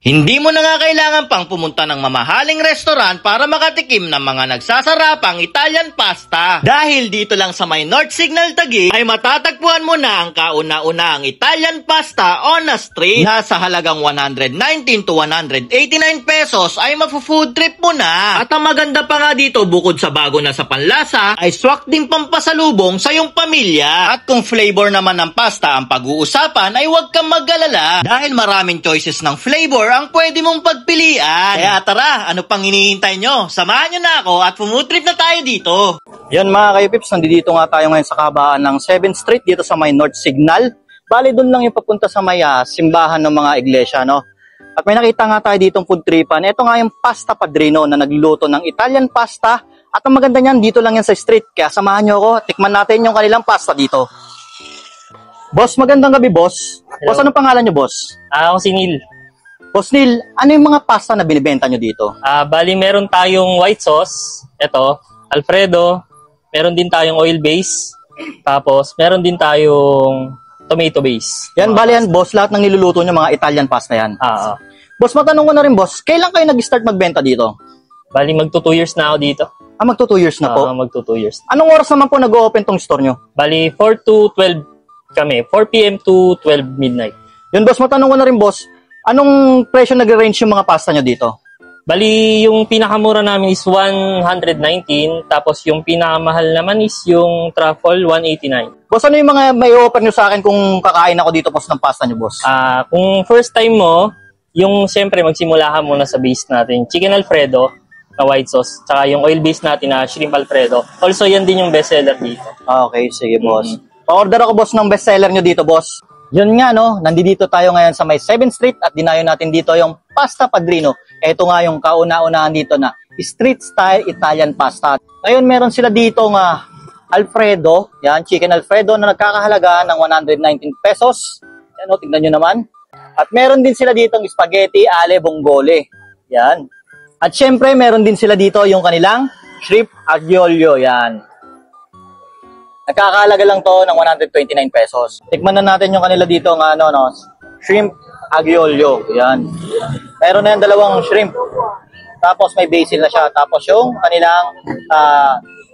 Hindi mo na nga kailangan pang pumunta ng mamahaling restaurant para makatikim ng mga nagsasarapang Italian pasta. Dahil dito lang sa may North Signal Taguig ay matatagpuan mo na ang kauna-unahang Italian pasta on a street na sa halagang 119 to 189 pesos ay mafu-food trip mo na. At ang maganda pa nga dito, bukod sa bago na sa panlasa, ay swak din pampasalubong sa iyong pamilya. At kung flavor naman ng pasta ang pag-uusapan ay huwag kang mag-alala dahil maraming choices ng flavor ang pwede mong pagpilian. Kaya tara, ano pang hinihintay nyo? Samahan nyo na ako at pumutrip na tayo dito. Yan mga kayo-pips, nandito nga tayo ngayon sa kabaan ng 7th Street dito sa may North Signal. Bali doon lang yung papunta sa may simbahan ng mga iglesia, no? At may nakita nga tayo ditong food tripan. Ito nga yung Pasta Padrino na nagluluto ng Italian pasta. At ang maganda niyan, dito lang yan sa street. Kaya samahan nyo ako, tikman natin yung kanilang pasta dito. Boss, magandang gabi, boss. Hello. Boss, anong pangalan nyo, boss? Ako si Neil. Boss Neil, ano yung mga pasta na binibenta nyo dito? Bali, meron tayong white sauce. Ito, Alfredo. Meron din tayong oil base. Tapos, meron din tayong tomato base. Yan, bali yan, boss. Lahat ng niluluto nyo, mga Italian pasta yan. Boss, matanong ko na rin, boss. Kailan kayo nag-start magbenta dito? Bali, magto 2 years na ako dito. Magto 2 years na po? Magto 2 years. Anong oras naman po nag-open tong store nyo? Bali, 4 to 12 kami. 4 p.m. to 12 midnight. Yun, boss. Matanong ko na rin, boss. Anong presyo nag-range yung mga pasta nyo dito? Bali, yung pinakamura namin is 119. Tapos, yung pinakamahal naman is yung truffle, 189. Boss, ano yung mga may offer nyo sa akin kung kakain ako dito, boss, ng pasta nyo, boss? Kung first time mo, yung siyempre magsimula ka muna sa base natin. Chicken Alfredo na white sauce. Tsaka yung oil base natin na shrimp Alfredo. Also, yan din yung bestseller dito. Okay, sige, boss. Pa-order ako, boss, ng bestseller nyo dito, boss. Yun nga, no, nandito tayo ngayon sa may 7th Street at dinayo natin dito yung Pasta Padrino. Ito nga yung kauna-unahan dito na street style Italian pasta. Ngayon meron sila dito nga Alfredo, yan, chicken Alfredo na nagkakahalaga ng 119 pesos. Yan, o, tignan nyo naman. At meron din sila dito ng spaghetti alle vongole. Yan. At syempre meron din sila dito yung kanilang shrimp aglio, yan. Nagkakahalaga lang to ng 129 pesos. Tikman na natin yung kanila dito ng shrimp aglio. Yan. Meron na yung dalawang shrimp. Tapos may basil na siya. Tapos yung kanilang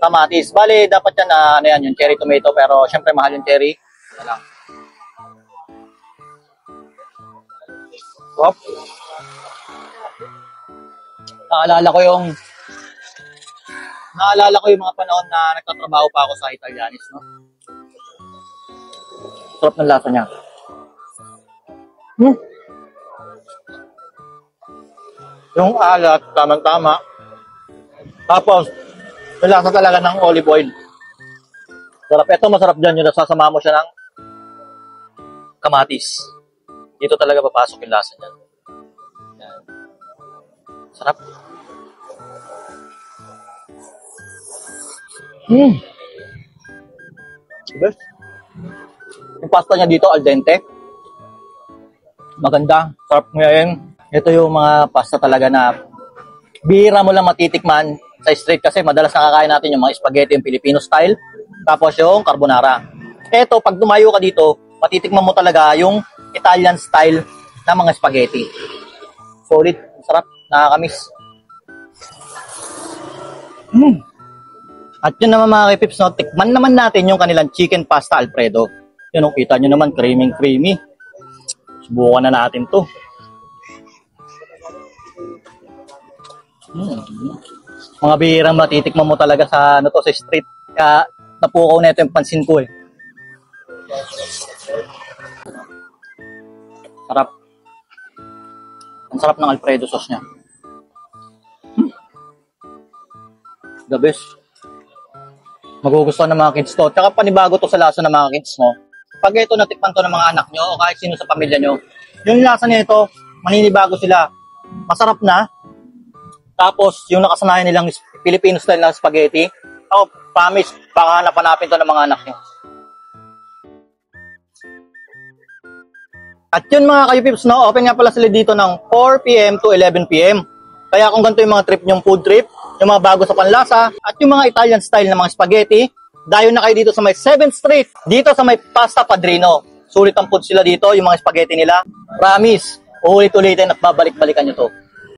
kamatis. Bale, dapat yan, yung cherry tomato. Pero syempre mahal yung cherry. Wop. Naalala ko yung mga panahon na nagtatrabaho pa ako sa Italianis, no? Sarap ng lasa niya. Yung alat, tamang-tama. Tapos, yung lasa talaga ng olive oil. Sarap. Ito, masarap dyan. Yung nasasama mo siya ng kamatis. Dito talaga papasok yung lasa niya. Yan. Sarap. Diba? Yung pasta niya dito al dente. Maganda, sarap ngayon. Ito yung mga pasta talaga na bihira mo lang matitikman sa street kasi madalas nakakain natin yung mga spaghetti yung Filipino style, tapos yung carbonara. Ito, pag dumayo ka dito, matitikman mo talaga yung Italian style na mga spaghetti. Solid, sarap, nakakamiss. At yun naman mga kipips, no, tikman naman natin yung kanilang chicken pasta Alfredo. Yun, kita nyo naman, creamy. Subukan na natin to. Mga bihirang matitikman mo talaga sa, sa street. Kaya napukaw na ito yung pansin ko eh. Sarap. Ang sarap ng Alfredo sauce niya. The best. Magugustuhan ng mga kids to. Tsaka panibago to sa lasa ng mga kids, no? Pag ito natikman to ng mga anak nyo o kahit sino sa pamilya nyo, yung lasa nito, maninibago sila. Masarap na. Tapos, yung nakasanayan nilang Filipino style na spaghetti, promise, baka hanap-hanapin to ng mga anak nyo. At yun mga kayo-pips, no? Open nga pala sila dito ng 4 p.m. to 11 p.m. Kaya kung ganito yung mga trip yung food trip, yung mga bago sa panlasa, at yung mga Italian style na mga spaghetti, dayo na kayo dito sa may 7th Street, dito sa may Pasta Padrino. Sulit ang food sila dito, yung mga spaghetti nila. Promise, uulit-ulitin at babalik-balikan nyo to.